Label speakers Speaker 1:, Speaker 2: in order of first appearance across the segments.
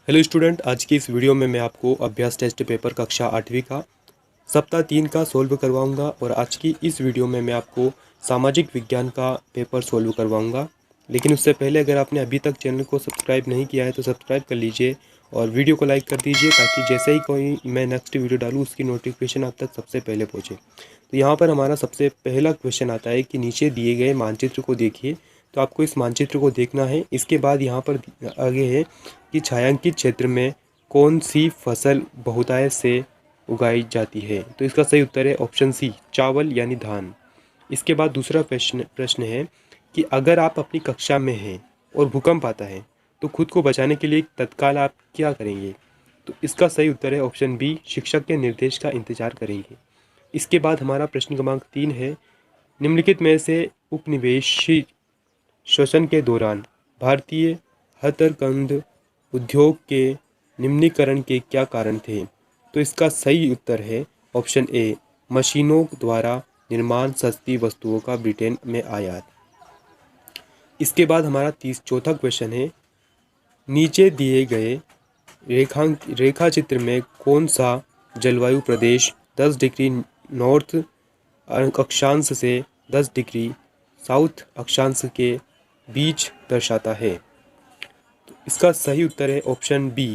Speaker 1: Hello student, आज की इस वीडियो में मैं आपको अभ्यास टेस्ट पेपर कक्षा 8वीं का सप्ताह 3 का सोल्व करवाऊंगा। और आज की इस वीडियो में मैं आपको सामाजिक विज्ञान का पेपर सोल्व करवाऊंगा। लेकिन उससे पहले अगर आपने अभी तक चैनल को सब्सक्राइब नहीं किया है तो सब्सक्राइब कर लीजिए और वीडियो को लाइक कर दीजिए, ताकि जैसे ही कोई मैं नेक्स्ट वीडियो डालूँ उसकी नोटिफिकेशन आप तक सबसे पहले पहुँचे। तो यहाँ पर हमारा सबसे पहला क्वेश्चन आता है कि नीचे दिए गए मानचित्र को देखिए। तो आपको इस मानचित्र को देखना है। इसके बाद यहाँ पर आगे है कि छायांकित क्षेत्र में कौन सी फसल बहुतायत से उगाई जाती है। तो इसका सही उत्तर है ऑप्शन सी, चावल यानी धान। इसके बाद दूसरा प्रश्न है कि अगर आप अपनी कक्षा में हैं और भूकंप आता है तो खुद को बचाने के लिए तत्काल आप क्या करेंगे। तो इसका सही उत्तर है ऑप्शन बी, शिक्षक के निर्देश का इंतजार करेंगे। इसके बाद हमारा प्रश्न क्रमांक 3 है, निम्नलिखित में से उपनिवेशी शोषण के दौरान भारतीय हथकरघा उद्योग के निम्नीकरण के क्या कारण थे। तो इसका सही उत्तर है ऑप्शन ए, मशीनों द्वारा निर्माण सस्ती वस्तुओं का ब्रिटेन में आयात। इसके बाद हमारा चौथा क्वेश्चन है, नीचे दिए गए रेखा चित्र में कौन सा जलवायु प्रदेश 10 डिग्री नॉर्थ अक्षांश से 10 डिग्री साउथ अक्षांश के बीच दर्शाता है। तो इसका सही उत्तर है ऑप्शन बी,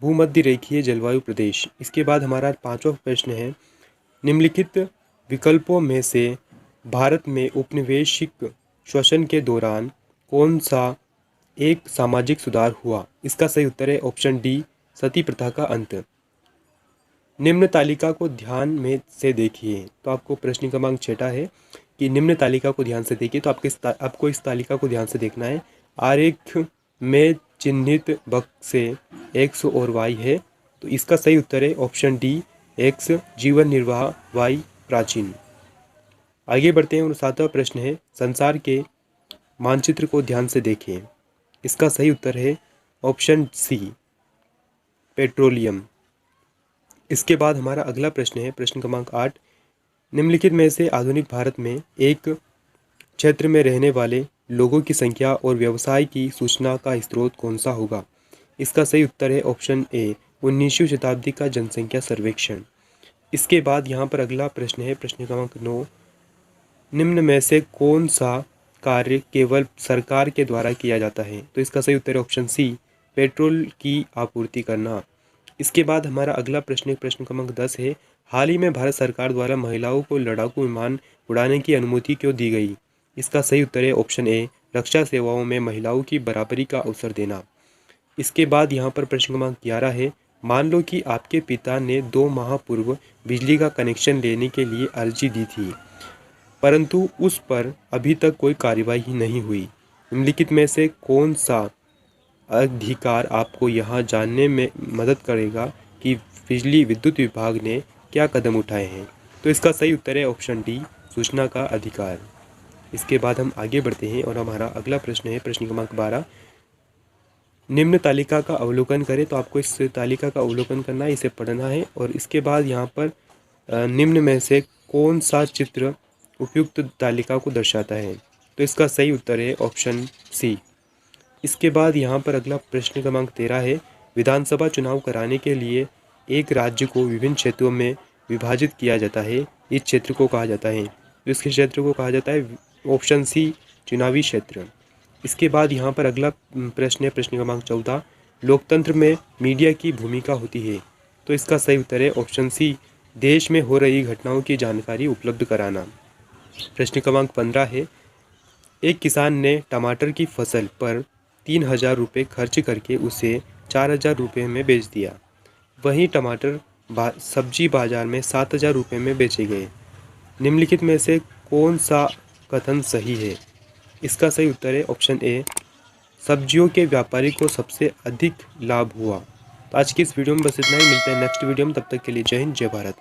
Speaker 1: भूमध्य रेखीय जलवायु प्रदेश। इसके बाद हमारा पांचवा प्रश्न है, निम्नलिखित विकल्पों में से भारत में औपनिवेशिक शोषण के दौरान कौन सा एक सामाजिक सुधार हुआ। इसका सही उत्तर है ऑप्शन डी, सती प्रथा का अंत। निम्न तालिका को ध्यान में से देखिए। तो आपको प्रश्न क्रमांक 6 है कि निम्न तालिका को ध्यान से देखिए। तो आपको इस तालिका को ध्यान से देखना है। आरेख में चिन्हित बक्से एक्स और वाई है। तो इसका सही उत्तर है ऑप्शन डी, एक्स जीवन निर्वाह, वाई प्राचीन। आगे बढ़ते हैं और 7वां प्रश्न है, संसार के मानचित्र को ध्यान से देखें। इसका सही उत्तर है ऑप्शन सी, पेट्रोलियम। इसके बाद हमारा अगला प्रश्न है प्रश्न क्रमांक 8, निम्नलिखित में से आधुनिक भारत में एक क्षेत्र में रहने वाले लोगों की संख्या और व्यवसाय की सूचना का स्रोत कौन सा होगा। इसका सही उत्तर है ऑप्शन ए, 19वीं शताब्दी का जनसंख्या सर्वेक्षण। इसके बाद यहाँ पर अगला प्रश्न है प्रश्न क्रमांक 9, निम्न में से कौन सा कार्य केवल सरकार के द्वारा किया जाता है। तो इसका सही उत्तर है ऑप्शन सी, पेट्रोल की आपूर्ति करना। इसके बाद हमारा अगला प्रश्न क्रमांक 10 है, हाल ही में भारत सरकार द्वारा महिलाओं को लड़ाकू विमान उड़ाने की अनुमति क्यों दी गई। इसका सही उत्तर है ऑप्शन ए, रक्षा सेवाओं में महिलाओं की बराबरी का अवसर देना। इसके बाद यहाँ पर प्रश्न क्रमांक 11 है, मान लो कि आपके पिता ने 2 माह पूर्व बिजली का कनेक्शन लेने के लिए अर्जी दी थी, परंतु उस पर अभी तक कोई कार्यवाही नहीं हुई। निम्नलिखित में से कौन सा अधिकार आपको यहाँ जानने में मदद करेगा कि बिजली विद्युत विभाग ने क्या कदम उठाए हैं। तो इसका सही उत्तर है ऑप्शन डी, सूचना का अधिकार। इसके बाद हम आगे बढ़ते हैं और हमारा अगला प्रश्न है प्रश्न क्रमांक 12, निम्न तालिका का अवलोकन करें। तो आपको इस तालिका का अवलोकन करना है, इसे पढ़ना है। और इसके बाद यहाँ पर निम्न में से कौन सा चित्र उपयुक्त तालिका को दर्शाता है। तो इसका सही उत्तर है ऑप्शन सी। इसके बाद यहाँ पर अगला प्रश्न क्रमांक 13 है, विधानसभा चुनाव कराने के लिए एक राज्य को विभिन्न क्षेत्रों में विभाजित किया जाता है, इस क्षेत्र को कहा जाता है। इसके क्षेत्र को कहा जाता है ऑप्शन सी, चुनावी क्षेत्र। इसके बाद यहाँ पर अगला प्रश्न है प्रश्न क्रमांक 14, लोकतंत्र में मीडिया की भूमिका होती है। तो इसका सही उत्तर है ऑप्शन सी, देश में हो रही घटनाओं की जानकारी उपलब्ध कराना। प्रश्न क्रमांक 15 है, एक किसान ने टमाटर की फसल पर 3000 रुपये खर्च करके उसे 4000 रुपये में बेच दिया। वहीं टमाटर सब्जी बाजार में 7000 रुपये में बेचे गए। निम्नलिखित में से कौन सा कथन सही है। इसका सही उत्तर है ऑप्शन ए, सब्जियों के व्यापारी को सबसे अधिक लाभ हुआ। तो आज की इस वीडियो में बस इतना ही, मिलते हैं नेक्स्ट वीडियो में। तब तक के लिए जय हिंद, जय भारत।